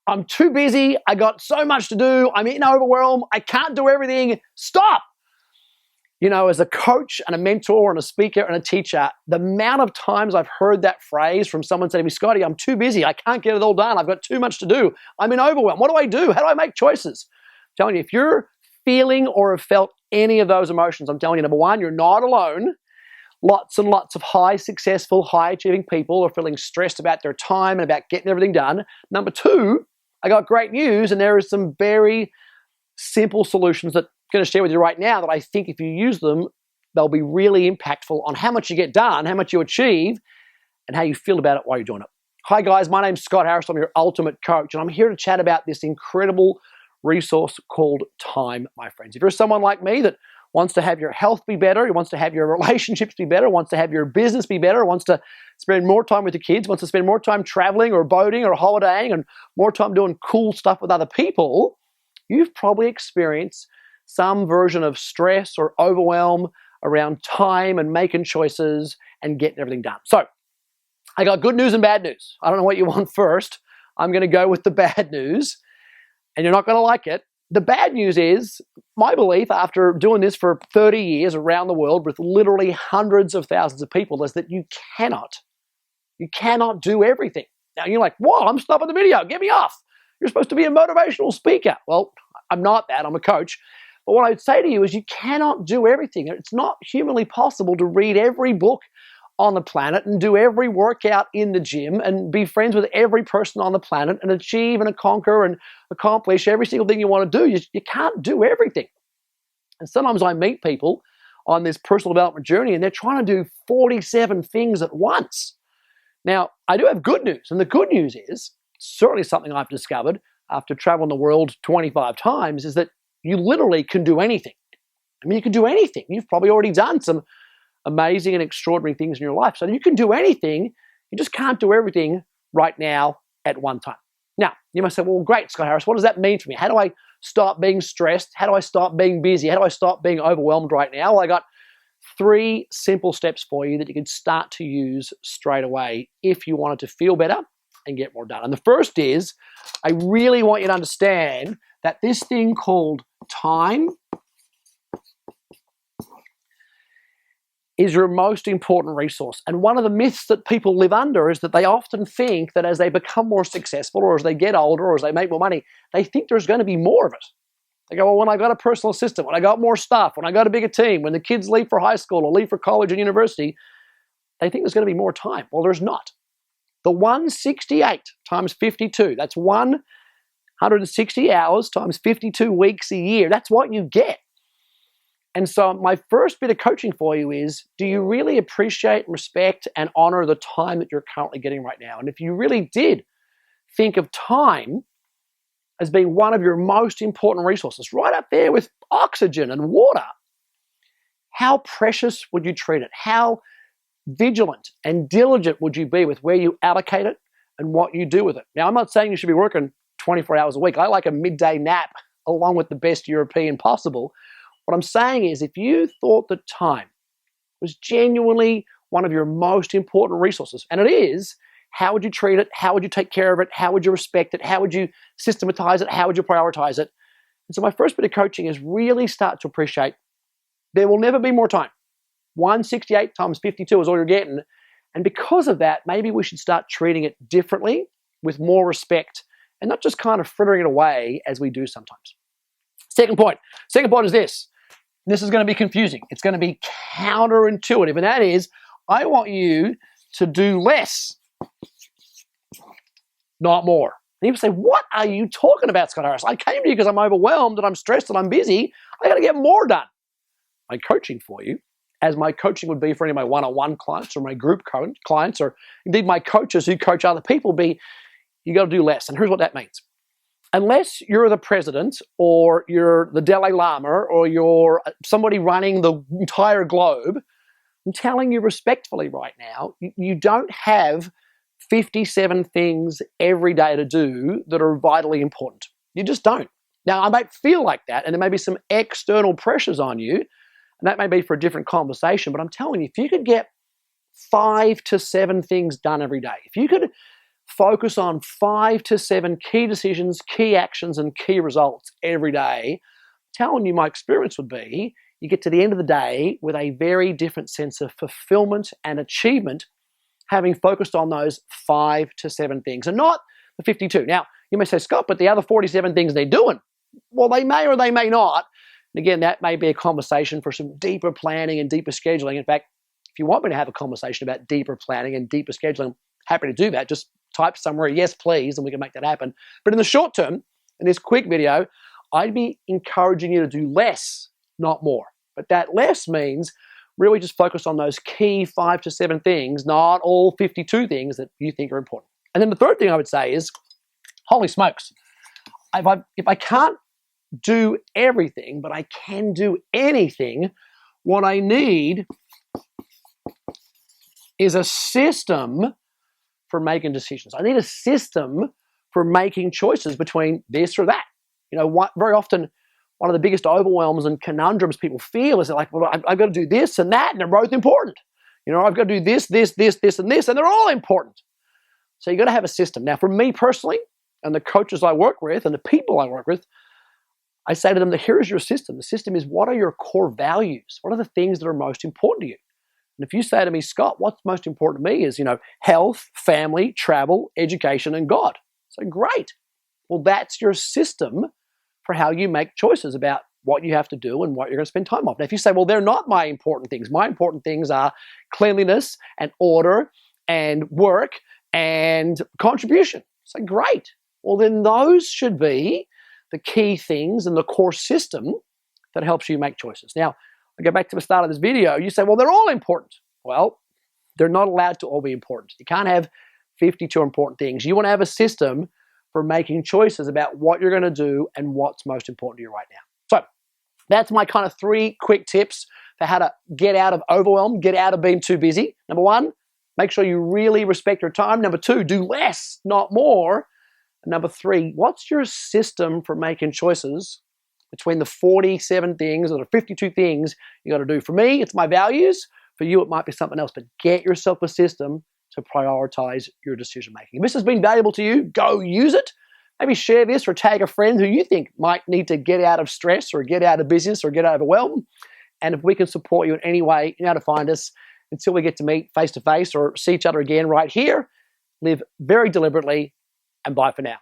I'm too busy. I got so much to do. I'm in overwhelm. I can't do everything. Stop. You know, as a coach and a mentor and a speaker and a teacher, the amount of times I've heard that phrase from someone saying to me, Scotty, I'm too busy. I can't get it all done. I've got too much to do. I'm in overwhelm. What do I do? How do I make choices? I'm telling you, if you're feeling or have felt any of those emotions, I'm telling you, number one, you're not alone. Lots and lots of high successful, high achieving people are feeling stressed about their time and about getting everything done. Number two, I got great news, and there are some very simple solutions that I'm going to share with you right now that I think if you use them, they'll be really impactful on how much you get done, how much you achieve, and how you feel about it while you're doing it. Hi guys, my name's Scott Harris. I'm your ultimate coach, and I'm here to chat about this incredible resource called time, my friends. If you're someone like me that wants to have your health be better, wants to have your relationships be better, wants to have your business be better, wants to spend more time with your kids, wants to spend more time traveling or boating or holidaying and more time doing cool stuff with other people, you've probably experienced some version of stress or overwhelm around time and making choices and getting everything done. So I got good news and bad news. I don't know what you want first. I'm going to go with the bad news, and you're not going to like it. The bad news is, my belief after doing this for 30 years around the world with literally hundreds of thousands of people, is that you cannot do everything. Now you're like, whoa, I'm stopping the video, get me off. You're supposed to be a motivational speaker. Well, I'm not that, I'm a coach. But what I would say to you is you cannot do everything. It's not humanly possible to read every book on the planet and do every workout in the gym and be friends with every person on the planet and achieve and conquer and accomplish every single thing you want to do. You can't do everything. And sometimes I meet people on this personal development journey and they're trying to do 47 things at once. Now, I do have good news, and the good news is, certainly something I've discovered after traveling the world 25 times, is that you literally can do anything. I mean, you can do anything. You've probably already done some amazing and extraordinary things in your life. So you can do anything, you just can't do everything right now at one time. Now, you must say, well, great, Scott Harris, what does that mean for me? How do I stop being stressed? How do I stop being busy? How do I stop being overwhelmed right now? Well, I got 3 simple steps for you that you can start to use straight away if you wanted to feel better and get more done. And the first is, I really want you to understand that this thing called time is your most important resource. And one of the myths that people live under is that they often think that as they become more successful or as they get older or as they make more money, they think there's going to be more of it. They go, well, when I got a personal assistant, when I got more stuff, when I got a bigger team, when the kids leave for high school or leave for college and university, they think there's going to be more time. Well, there's not. The 168 times 52, that's 160 hours times 52 weeks a year. That's what you get. And so my first bit of coaching for you is, do you really appreciate, respect, and honor the time that you're currently getting right now? And if you really did think of time as being one of your most important resources, right up there with oxygen and water, how precious would you treat it? How vigilant and diligent would you be with where you allocate it and what you do with it? Now, I'm not saying you should be working 24 hours a week. I like a midday nap along with the best European possible. What I'm saying is, if you thought that time was genuinely one of your most important resources, and it is, how would you treat it? How would you take care of it? How would you respect it? How would you systematize it? How would you prioritize it? And so my first bit of coaching is really start to appreciate there will never be more time. 168 times 52 is all you're getting. And because of that, maybe we should start treating it differently with more respect and not just kind of frittering it away as we do sometimes. Second point is this. This is going to be confusing. It's going to be counterintuitive, and that is, I want you to do less, not more. And you say, what are you talking about, Scott Harris? I came to you because I'm overwhelmed and I'm stressed and I'm busy. I got to get more done. My coaching for you, as my coaching would be for any of my one-on-one clients or my group clients, or indeed my coaches who coach other people, be you got to do less. And here's what that means. Unless you're the president or you're the Dalai Lama or you're somebody running the entire globe, I'm telling you respectfully right now, you don't have 57 things every day to do that are vitally important. You just don't. Now, I might feel like that, and there may be some external pressures on you, and that may be for a different conversation, but I'm telling you, if you could get 5 to 7 things done every day, if you could focus on 5 to 7 key decisions, key actions, and key results every day, telling you my experience would be you get to the end of the day with a very different sense of fulfillment and achievement, having focused on those 5 to 7 things and not the 52. Now, you may say, Scott, but the other 47 things they're doing, well, they may or they may not. And again, that may be a conversation for some deeper planning and deeper scheduling. In fact, if you want me to have a conversation about deeper planning and deeper scheduling, happy to do that. Just type somewhere, yes, please, and we can make that happen. But in the short term, in this quick video, I'd be encouraging you to do less, not more. But that less means really just focus on those key 5 to 7 things, not all 52 things that you think are important. And then the third thing I would say is, holy smokes, if I can't do everything, but I can do anything, what I need is a system for making decisions. I need a system for making choices between this or that. You know, very often, one of the biggest overwhelms and conundrums people feel is like, well, I've got to do this and that, and they're both important. You know, I've got to do this, and this, and they're all important. So you've got to have a system. Now, for me personally, and the coaches I work with, and the people I work with, I say to them that here is your system. The system is, what are your core values? What are the things that are most important to you? And if you say to me, Scott, what's most important to me is, health, family, travel, education, and God. So great. Well, that's your system for how you make choices about what you have to do and what you're going to spend time on. Now, if you say, well, they're not my important things. My important things are cleanliness and order and work and contribution. So great. Well, then those should be the key things and the core system that helps you make choices. Now, I go back to the start of this video. You say, well, they're all important. Well, they're not allowed to all be important. You can't have 52 important things. You want to have a system for making choices about what you're going to do and what's most important to you right now. So that's my kind of 3 quick tips for how to get out of overwhelm, get out of being too busy. Number 1, make sure you really respect your time. Number 2, do less, not more. And number 3, what's your system for making choices between the 47 things or the 52 things you got to do? For me, it's my values. For you, it might be something else. But get yourself a system to prioritize your decision making. If this has been valuable to you, go use it. Maybe share this or tag a friend who you think might need to get out of stress or get out of business or get overwhelmed. And if we can support you in any way, you know how to find us. Until we get to meet face to face or see each other again right here, live very deliberately, and bye for now.